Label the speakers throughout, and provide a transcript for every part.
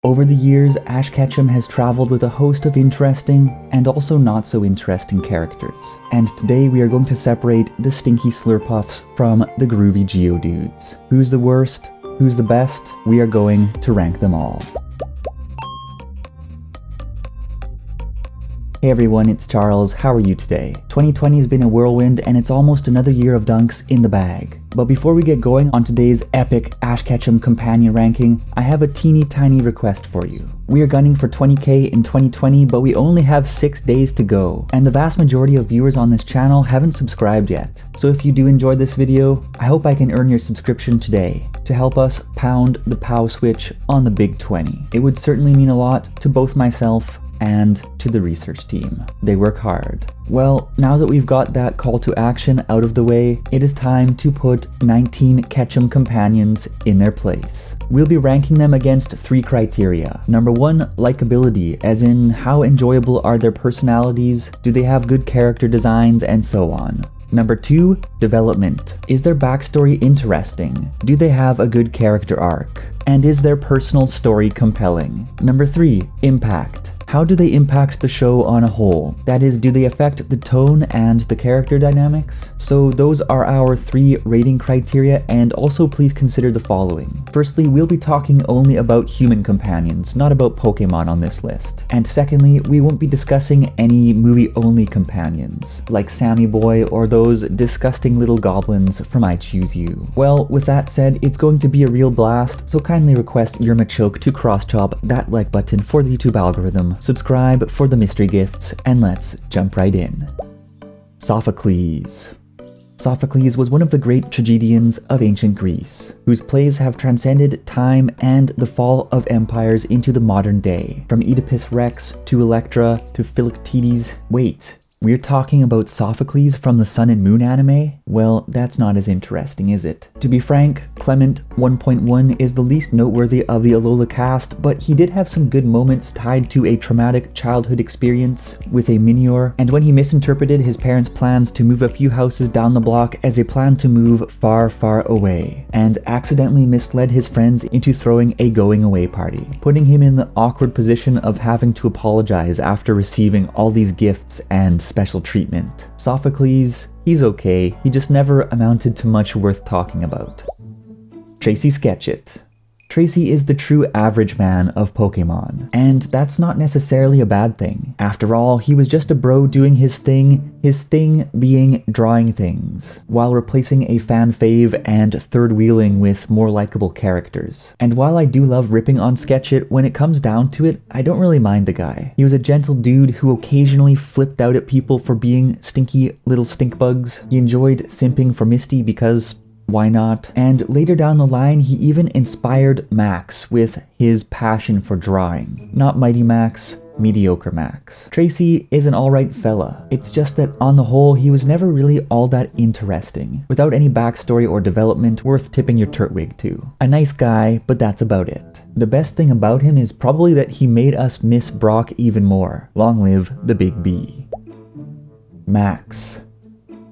Speaker 1: Over the years, Ash Ketchum has traveled with a host of interesting and also not so interesting characters. And today we are going to separate the stinky Slurpuffs from the groovy Geodudes. Who's the worst? Who's the best? We are going to rank them all. Hey everyone, it's Charles. How are you today? 2020 has been a whirlwind and it's almost another year of dunks in the bag. But before we get going on today's epic Ash Ketchum companion ranking, I have a teeny tiny request for you. We are gunning for 20k in 2020, but we only have 6 days to go, and the vast majority of viewers on this channel haven't subscribed yet. So if you do enjoy this video, I hope I can earn your subscription today to help us pound the POW switch on the big 20. It would certainly mean a lot to both myself and to the research team. They work hard. Well, now that we've got that call to action out of the way, it is time to put 19 Ketchum companions in their place. We'll be ranking them against 3 criteria. Number 1, likability, as in how enjoyable are their personalities, do they have good character designs, and so on. Number 2, development. Is their backstory interesting? Do they have a good character arc? And is their personal story compelling? Number 3, impact. How do they impact the show on a whole? That is, do they affect the tone and the character dynamics? So those are our 3 rating criteria, and also please consider the following. Firstly, we'll be talking only about human companions, not about Pokemon on this list. And secondly, we won't be discussing any movie-only companions, like Sammy Boy or those disgusting little goblins from I Choose You. Well, with that said, it's going to be a real blast, so kindly request your Machoke to cross-chop that like button for the YouTube algorithm, subscribe for the mystery gifts, and let's jump right in. Sophocles. Sophocles was one of the great tragedians of ancient Greece, whose plays have transcended time and the fall of empires into the modern day. From Oedipus Rex to Electra to Philoctetes. Wait, we're talking about Sophocles from the Sun and Moon anime? Well, that's not as interesting, is it? To be frank, Clement 1.1 is the least noteworthy of the Alola cast, but he did have some good moments tied to a traumatic childhood experience with a Minior, and when he misinterpreted his parents' plans to move a few houses down the block as a plan to move far, far away, and accidentally misled his friends into throwing a going away party, putting him in the awkward position of having to apologize after receiving all these gifts and special treatment. Sophocles, he's okay, he just never amounted to much worth talking about. Tracy Sketchit. Tracy is the true average man of Pokemon, and that's not necessarily a bad thing. After all, he was just a bro doing his thing being drawing things, while replacing a fan fave and third wheeling with more likable characters. And while I do love ripping on Sketchit, when it comes down to it, I don't really mind the guy. He was a gentle dude who occasionally flipped out at people for being stinky little stink bugs. He enjoyed simping for Misty because why not? And later down the line, he even inspired Max with his passion for drawing. Not Mighty Max, mediocre Max. Tracy is an alright fella. It's just that on the whole, he was never really all that interesting, without any backstory or development worth tipping your Turtwig to. A nice guy, but that's about it. The best thing about him is probably that he made us miss Brock even more. Long live the Big B. Max.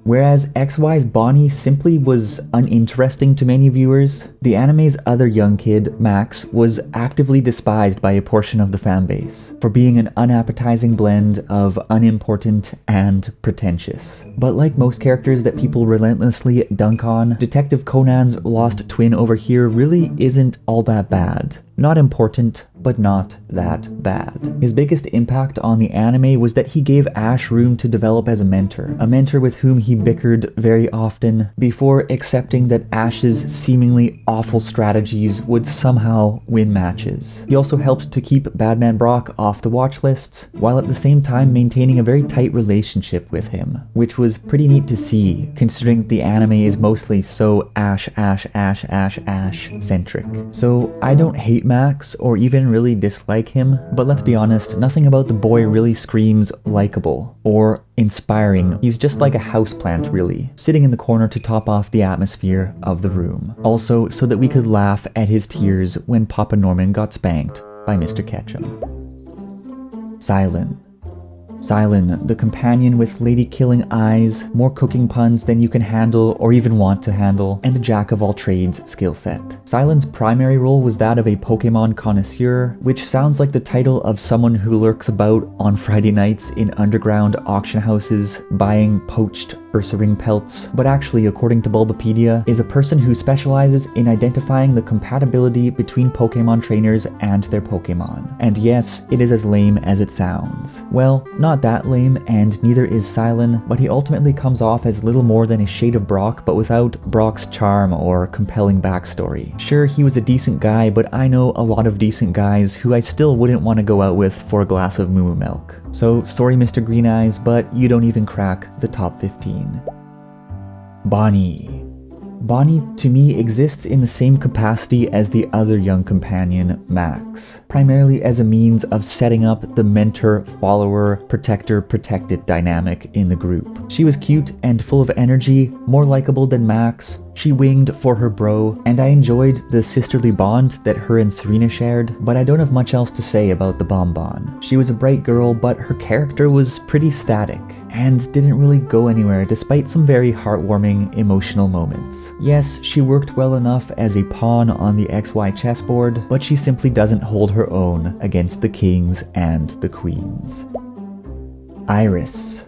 Speaker 1: Whereas XY's Bonnie simply was uninteresting to many viewers, the anime's other young kid, Max, was actively despised by a portion of the fanbase for being an unappetizing blend of unimportant and pretentious. But like most characters that people relentlessly dunk on, Detective Conan's lost twin over here really isn't all that bad. Not important, but not that bad. His biggest impact on the anime was that he gave Ash room to develop as a mentor with whom he bickered very often before accepting that Ash's seemingly awful strategies would somehow win matches. He also helped to keep Badman Brock off the watch lists, while at the same time maintaining a very tight relationship with him, which was pretty neat to see, considering the anime is mostly so Ash centric. So I don't hate Max or even really dislike him, but let's be honest, nothing about the boy really screams likable or inspiring. He's just like a houseplant really, sitting in the corner to top off the atmosphere of the room. Also, so that we could laugh at his tears when Papa Norman got spanked by Mr. Ketchum. Silent. Silen, the companion with lady-killing eyes, more cooking puns than you can handle or even want to handle, and a jack-of-all-trades skill set. Silen's primary role was that of a Pokémon connoisseur, which sounds like the title of someone who lurks about on Friday nights in underground auction houses buying poached Ursaring pelts, but actually, according to Bulbapedia, is a person who specializes in identifying the compatibility between Pokémon trainers and their Pokémon. And yes, it is as lame as it sounds. Well, not that lame, and neither is Silen, but he ultimately comes off as little more than a shade of Brock, but without Brock's charm or compelling backstory. Sure, he was a decent guy, but I know a lot of decent guys who I still wouldn't want to go out with for a glass of moo milk. So, sorry Mr. Green Eyes, but you don't even crack the top 15. Bonnie. Bonnie, to me, exists in the same capacity as the other young companion, Max, primarily as a means of setting up the mentor, follower, protector, protected dynamic in the group. She was cute and full of energy, more likable than Max. She winged for her bro, and I enjoyed the sisterly bond that her and Serena shared, but I don't have much else to say about the Bonbon. She was a bright girl, but her character was pretty static, and didn't really go anywhere despite some very heartwarming, emotional moments. Yes, she worked well enough as a pawn on the XY chessboard, but she simply doesn't hold her own against the kings and the queens. Iris.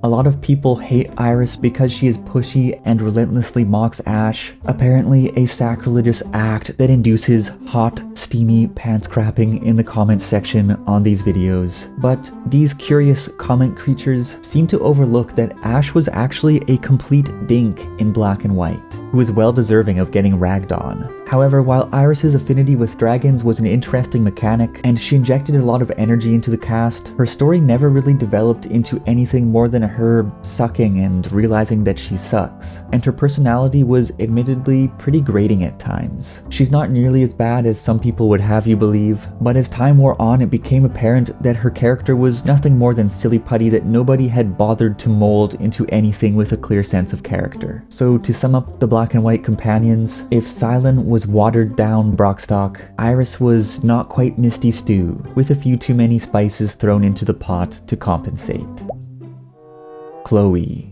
Speaker 1: A lot of people hate Iris because she is pushy and relentlessly mocks Ash, apparently a sacrilegious act that induces hot, steamy pants crapping in the comments section on these videos. But these curious comment creatures seem to overlook that Ash was actually a complete dink in black and white, who is well deserving of getting ragged on. However, while Iris's affinity with dragons was an interesting mechanic, and she injected a lot of energy into the cast, her story never really developed into anything more than her sucking and realizing that she sucks, and her personality was admittedly pretty grating at times. She's not nearly as bad as some people would have you believe, but as time wore on it became apparent that her character was nothing more than silly putty that nobody had bothered to mold into anything with a clear sense of character. So to sum up the black and white companions, if Silen was watered down Brockstock, Iris was not quite Misty stew, with a few too many spices thrown into the pot to compensate. Kleewei.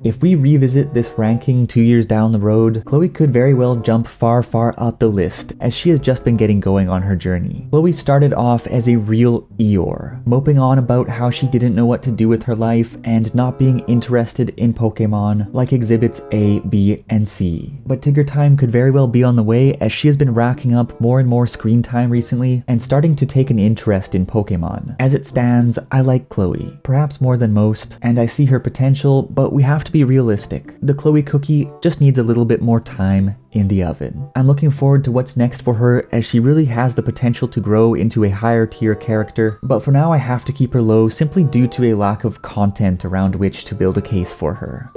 Speaker 1: If we revisit this ranking 2 years down the road, Kleewei could very well jump far up the list, as she has just been getting going on her journey. Kleewei started off as a real Eeyore, moping on about how she didn't know what to do with her life and not being interested in Pokemon like exhibits A, B, and C. But Tigger time could very well be on the way, as she has been racking up more and more screen time recently and starting to take an interest in Pokemon. As it stands, I like Kleewei, perhaps more than most, and I see her potential, but we have to be realistic. The Kleewei cookie just needs a little bit more time in the oven. I'm looking forward to what's next for her, as she really has the potential to grow into a higher tier character, but for now I have to keep her low simply due to a lack of content around which to build a case for her.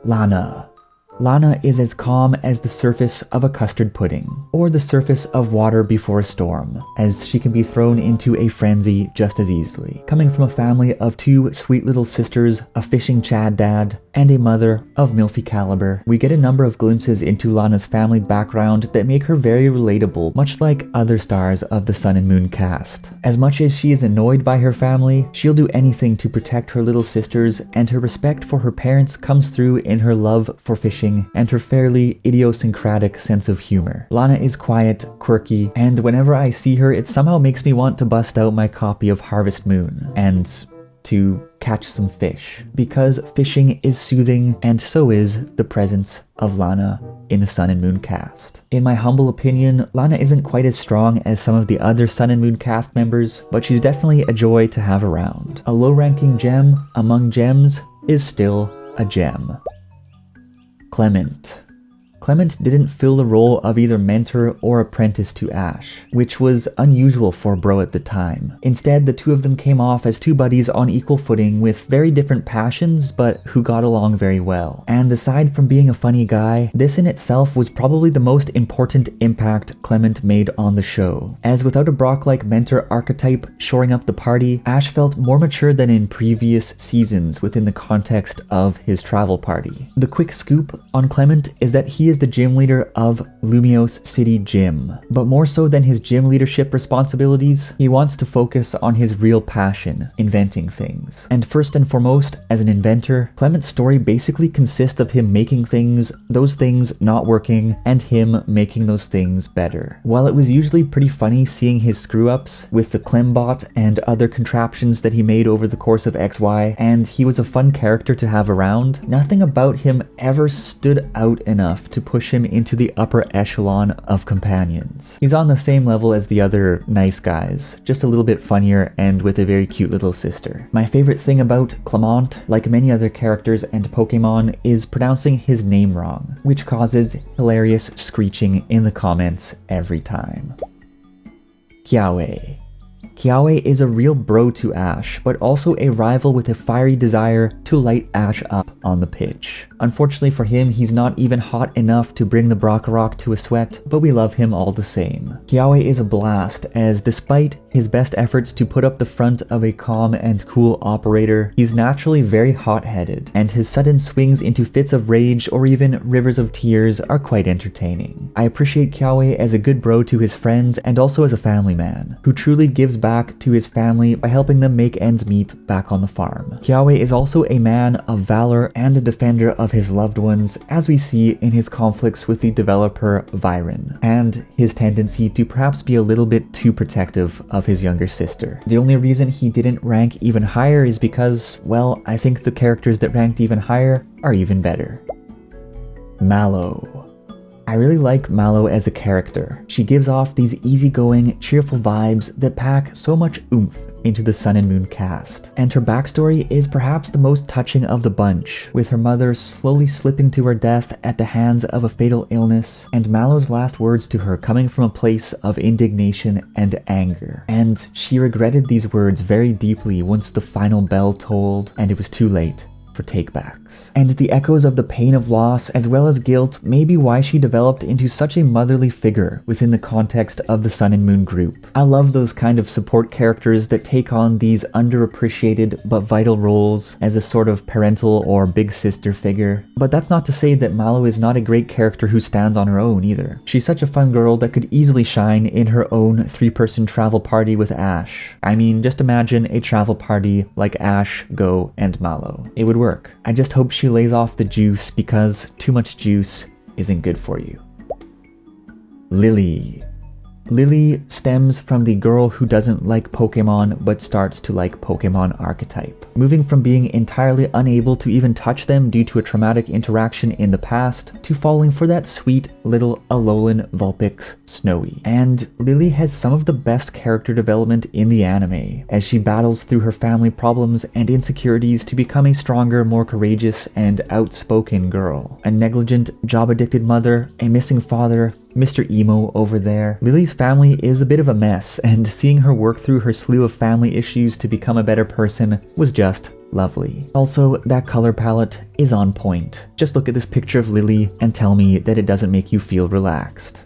Speaker 1: Lana. Lana is as calm as the surface of a custard pudding, or the surface of water before a storm, as she can be thrown into a frenzy just as easily. Coming from a family of two sweet little sisters, a fishing Chad dad, and a mother of milfy caliber, we get a number of glimpses into Lana's family background that make her very relatable, much like other stars of the Sun and Moon cast. As much as she is annoyed by her family, she'll do anything to protect her little sisters, and her respect for her parents comes through in her love for fishing and her fairly idiosyncratic sense of humor. Lana is quiet, quirky, and whenever I see her, it somehow makes me want to bust out my copy of Harvest Moon and to catch some fish, because fishing is soothing, and so is the presence of Lana in the Sun and Moon cast. In my humble opinion, Lana isn't quite as strong as some of the other Sun and Moon cast members, but she's definitely a joy to have around. A low-ranking gem among gems is still a gem. Clement. Clement didn't fill the role of either mentor or apprentice to Ash, which was unusual for a bro at the time. Instead, the two of them came off as two buddies on equal footing with very different passions, but who got along very well. And aside from being a funny guy, this in itself was probably the most important impact Clement made on the show, as without a Brock-like mentor archetype shoring up the party, Ash felt more mature than in previous seasons within the context of his travel party. The quick scoop on Clement is that he is is the gym leader of Lumiose City Gym, but more so than his gym leadership responsibilities, he wants to focus on his real passion, inventing things. And first and foremost, as an inventor, Clement's story basically consists of him making things, those things not working, and him making those things better. While it was usually pretty funny seeing his screw-ups with the Clembot and other contraptions that he made over the course of XY, and he was a fun character to have around, nothing about him ever stood out enough to push him into the upper echelon of companions. He's on the same level as the other nice guys, just a little bit funnier and with a very cute little sister. My favorite thing about Clement, like many other characters and Pokemon, is pronouncing his name wrong, which causes hilarious screeching in the comments every time. Kleewei. Kleewei is a real bro to Ash, but also a rival with a fiery desire to light Ash up on the pitch. Unfortunately for him, he's not even hot enough to bring the Brockrock to a sweat, but we love him all the same. Kleewei is a blast, as despite his best efforts to put up the front of a calm and cool operator, he's naturally very hot-headed, and his sudden swings into fits of rage or even rivers of tears are quite entertaining. I appreciate Kleewei as a good bro to his friends and also as a family man, who truly gives back to his family by helping them make ends meet back on the farm. Kleewei is also a man of valor and a defender of his loved ones, as we see in his conflicts with the developer Viren, and his tendency to perhaps be a little bit too protective of his younger sister. The only reason he didn't rank even higher is because, well, I think the characters that ranked even higher are even better. Malo. I really like Malo as a character. She gives off these easygoing, cheerful vibes that pack so much oomph into the Sun and Moon cast. And her backstory is perhaps the most touching of the bunch, with her mother slowly slipping to her death at the hands of a fatal illness, and Malo's last words to her coming from a place of indignation and anger. And she regretted these words very deeply once the final bell tolled, and it was too late for takebacks. And the echoes of the pain of loss as well as guilt may be why she developed into such a motherly figure within the context of the Sun and Moon group. I love those kind of support characters that take on these underappreciated but vital roles as a sort of parental or big sister figure. But that's not to say that Malo is not a great character who stands on her own either. She's such a fun girl that could easily shine in her own 3-person travel party with Ash. I mean, just imagine a travel party like Ash, Go, and Malo. It would work. I just hope she lays off the juice, because too much juice isn't good for you. Lily. Lily stems from the girl who doesn't like Pokemon but starts to like Pokemon archetype, moving from being entirely unable to even touch them due to a traumatic interaction in the past to falling for that sweet little Alolan Vulpix Snowy. And Lily has some of the best character development in the anime, as she battles through her family problems and insecurities to become a stronger, more courageous, and outspoken girl. A negligent, job-addicted mother, a missing father, Mr. Emo over there. Lily's family is a bit of a mess, and seeing her work through her slew of family issues to become a better person was just lovely. Also, that color palette is on point. Just look at this picture of Lily and tell me that it doesn't make you feel relaxed.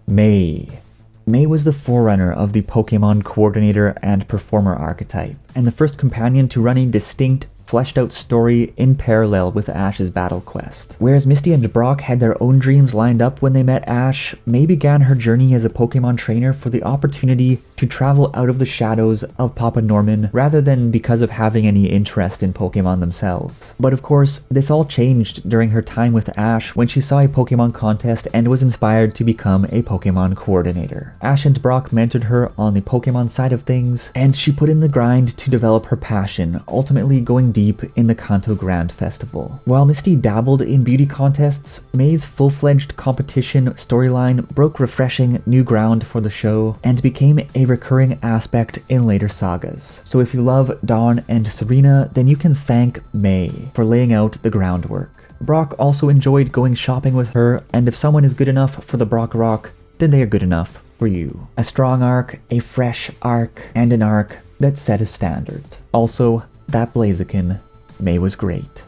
Speaker 1: May. May was the forerunner of the Pokemon coordinator and performer archetype, and the first companion to run a distinct, fleshed out story in parallel with Ash's battle quest. Whereas Misty and Brock had their own dreams lined up when they met Ash, May began her journey as a Pokemon trainer for the opportunity to travel out of the shadows of Papa Norman rather than because of having any interest in Pokemon themselves. But of course, this all changed during her time with Ash when she saw a Pokemon contest and was inspired to become a Pokemon coordinator. Ash and Brock mentored her on the Pokemon side of things, and she put in the grind to develop her passion, ultimately going deep in the Kanto Grand Festival. While Misty dabbled in beauty contests, May's full-fledged competition storyline broke refreshing new ground for the show and became a recurring aspect in later sagas. So if you love Dawn and Serena, then you can thank May for laying out the groundwork. Brock also enjoyed going shopping with her, and if someone is good enough for the Brockrock, then they are good enough for you. A strong arc, a fresh arc, and an arc that set a standard. Also, that Blaziken, May was great.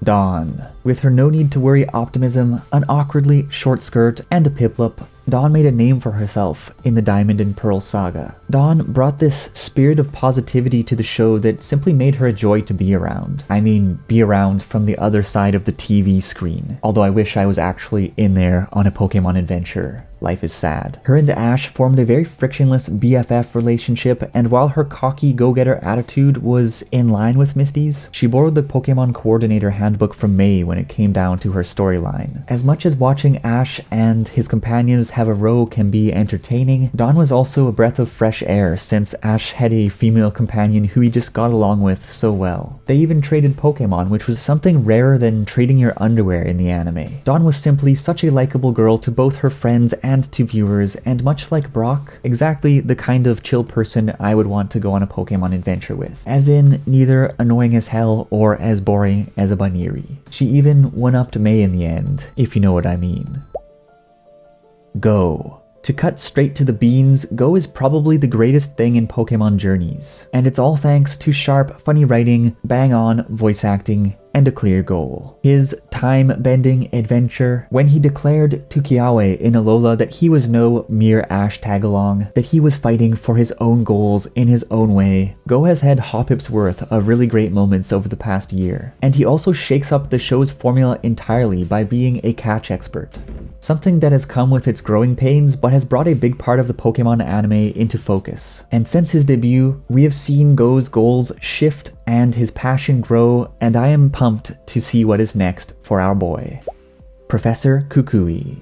Speaker 1: Dawn. With her no need to worry optimism, an awkwardly short skirt, and a Piplup, Dawn made a name for herself in the Diamond and Pearl saga. Dawn brought this spirit of positivity to the show that simply made her a joy to be around. I mean, be around from the other side of the TV screen. Although I wish I was actually in there on a Pokemon adventure. Life is sad. Her and Ash formed a very frictionless BFF relationship, and while her cocky go-getter attitude was in line with Misty's, she borrowed the Pokemon Coordinator handbook from May when it came down to her storyline. As much as watching Ash and his companions have a row can be entertaining, Dawn was also a breath of fresh air since Ash had a female companion who he just got along with so well. They even traded Pokemon, which was something rarer than trading your underwear in the anime. Dawn was simply such a likable girl to both her friends and to viewers, and much like Brock, exactly the kind of chill person I would want to go on a Pokemon adventure with. As in, neither annoying as hell or as boring as a Baniri. She even one-upped May in the end, if you know what I mean. Go. To cut straight to the beans, Go is probably the greatest thing in Pokemon Journeys, and it's all thanks to sharp, funny writing, bang-on voice acting, and a clear goal. His time-bending adventure, when he declared to Kleewei in Alola that he was no mere Ash tag-along, that he was fighting for his own goals in his own way. Go has had Hoppip's worth of really great moments over the past year, and he also shakes up the show's formula entirely by being a catch expert. Something that has come with its growing pains, but has brought a big part of the Pokemon anime into focus. And since his debut, we have seen Go's goals shift and his passion grow, and I am pumped to see what is next for our boy. Professor Kukui.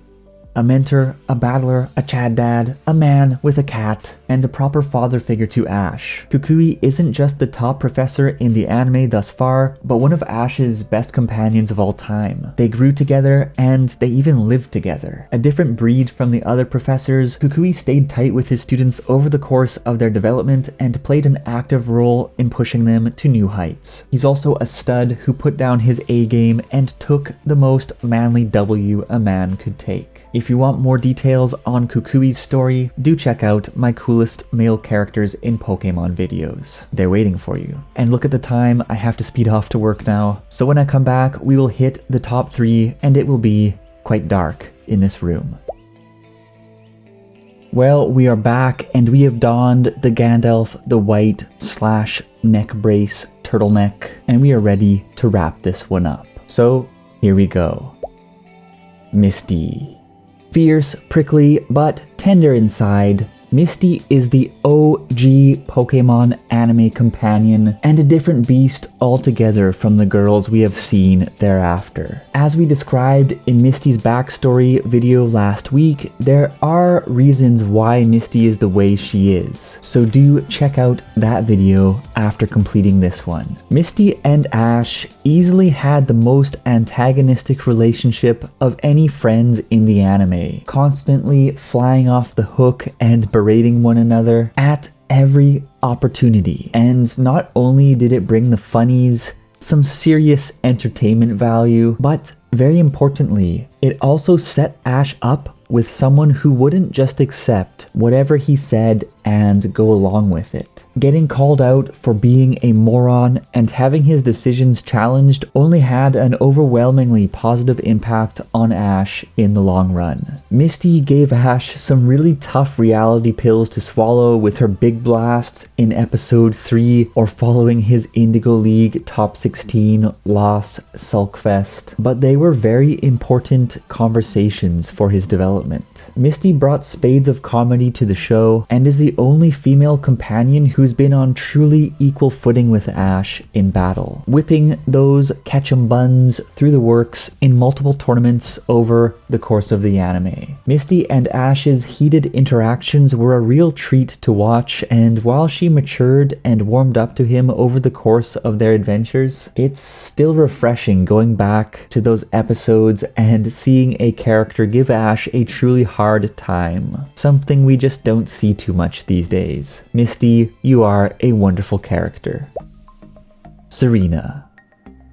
Speaker 1: A mentor, a battler, a Chad dad, a man with a cat, and a proper father figure to Ash. Kukui isn't just the top professor in the anime thus far, but one of Ash's best companions of all time. They grew together, and they even lived together. A different breed from the other professors, Kukui stayed tight with his students over the course of their development and played an active role in pushing them to new heights. He's also a stud who put down his A game and took the most manly W a man could take. If you want more details on Kukui's story, do check out my coolest male characters in Pokemon videos. They're waiting for you. And look at the time, I have to speed off to work now. So when I come back, we will hit the top 3 and it will be quite dark in this room. Well, we are back and we have donned the Gandalf, the white / neck brace turtleneck, and we are ready to wrap this one up. So here we go. Misty. Fierce, prickly, but tender inside, Misty is the OG Pokemon anime companion and a different beast altogether from the girls we have seen thereafter. As we described in Misty's backstory video last week, there are reasons why Misty is the way she is, so do check out that video after completing this one. Misty and Ash easily had the most antagonistic relationship of any friends in the anime, constantly flying off the hook and berating one another at every opportunity. And not only did it bring the funnies some serious entertainment value, but very importantly, it also set Ash up with someone who wouldn't just accept whatever he said and go along with it. Getting called out for being a moron and having his decisions challenged only had an overwhelmingly positive impact on Ash in the long run. Misty gave Ash some really tough reality pills to swallow with her big blasts in episode 3 or following his Indigo League top 16 loss Sulkfest, but they were very important conversations for his development. Misty brought spades of comedy to the show and is the only female companion who's been on truly equal footing with Ash in battle, whipping those Ketchum buns through the works in multiple tournaments over the course of the anime. Misty and Ash's heated interactions were a real treat to watch, and while she matured and warmed up to him over the course of their adventures, it's still refreshing going back to those episodes and seeing a character give Ash a truly hard time, something we just don't see too much these days. Misty, you are a wonderful character. Serena.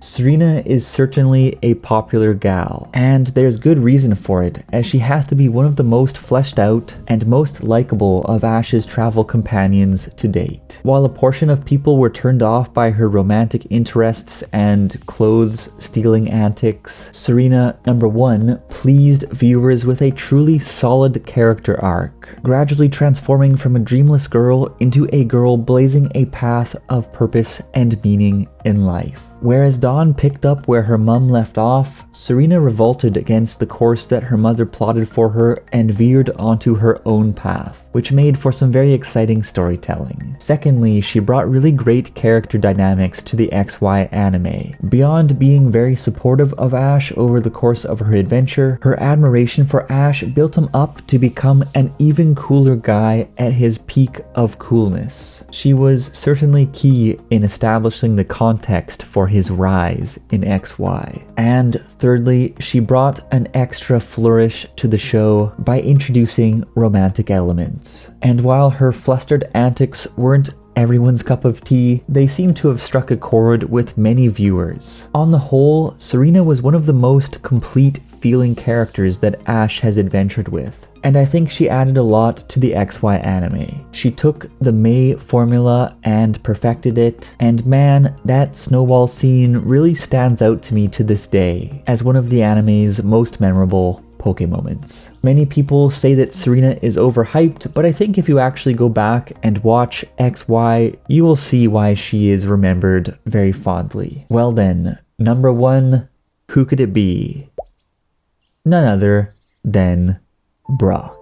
Speaker 1: Serena is certainly a popular gal, and there's good reason for it, as she has to be one of the most fleshed out and most likable of Ash's travel companions to date. While a portion of people were turned off by her romantic interests and clothes stealing antics, Serena, number 1, pleased viewers with a truly solid character arc, gradually transforming from a dreamless girl into a girl blazing a path of purpose and meaning in life. Whereas Dawn picked up where her mum left off, Serena revolted against the course that her mother plotted for her and veered onto her own path, which made for some very exciting storytelling. Secondly, she brought really great character dynamics to the XY anime. Beyond being very supportive of Ash over the course of her adventure, her admiration for Ash built him up to become an even cooler guy at his peak of coolness. She was certainly key in establishing the context for his rise in XY. And thirdly, she brought an extra flourish to the show by introducing romantic elements. And while her flustered antics weren't everyone's cup of tea, they seem to have struck a chord with many viewers. On the whole, Serena was one of the most complete feeling characters that Ash has adventured with. And I think she added a lot to the XY anime. She took the Mei formula and perfected it, and man, that snowball scene really stands out to me to this day as one of the anime's most memorable Poké moments. Many people say that Serena is overhyped, but I think if you actually go back and watch XY, you will see why she is remembered very fondly. Well then, number 1, who could it be? None other than Brock.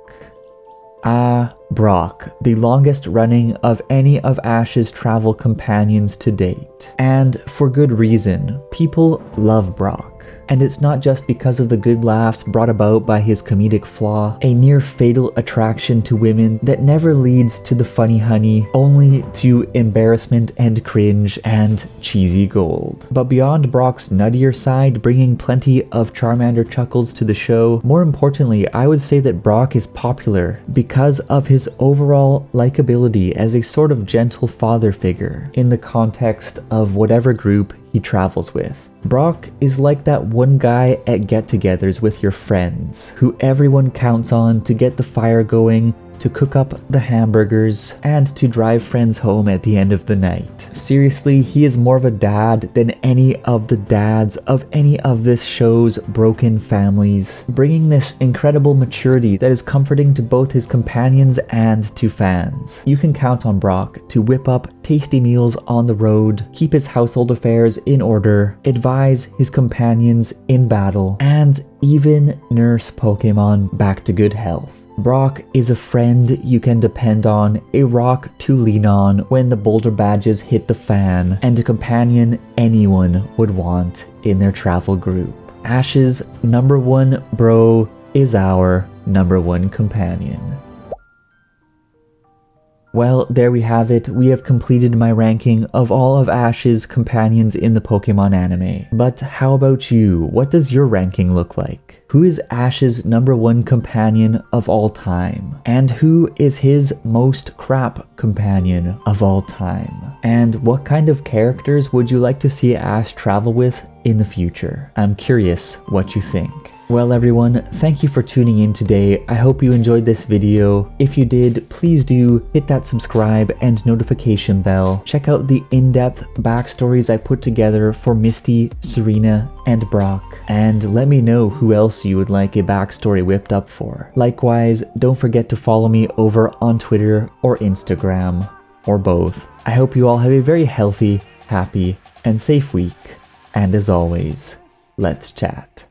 Speaker 1: Brock, the longest running of any of Ash's travel companions to date. And for good reason. People love Brock. And it's not just because of the good laughs brought about by his comedic flaw, a near fatal attraction to women that never leads to the funny honey, only to embarrassment and cringe and cheesy gold. But beyond Brock's nuttier side, bringing plenty of Charmander chuckles to the show, more importantly, I would say that Brock is popular because of his overall likability as a sort of gentle father figure in the context of whatever group he travels with. Brock is like that one guy at get-togethers with your friends, who everyone counts on to get the fire going, to cook up the hamburgers, and to drive friends home at the end of the night. Seriously, he is more of a dad than any of the dads of any of this show's broken families, bringing this incredible maturity that is comforting to both his companions and to fans. You can count on Brock to whip up tasty meals on the road, keep his household affairs in order, advise his companions in battle, and even nurse Pokémon back to good health. Brock is a friend you can depend on, a rock to lean on when the boulder badges hit the fan, and a companion anyone would want in their travel group. Ash's number 1 bro is our number 1 companion. Well, there we have it. We have completed my ranking of all of Ash's companions in the Pokemon anime. But how about you? What does your ranking look like? Who is Ash's number 1 companion of all time? And who is his most crap companion of all time? And what kind of characters would you like to see Ash travel with in the future? I'm curious what you think. Well everyone, thank you for tuning in today. I hope you enjoyed this video. If you did, please do hit that subscribe and notification bell. Check out the in-depth backstories I put together for Misty, Serena, and Brock. And let me know who else you would like a backstory whipped up for. Likewise, don't forget to follow me over on Twitter or Instagram, or both. I hope you all have a very healthy, happy, and safe week. And as always, let's chat.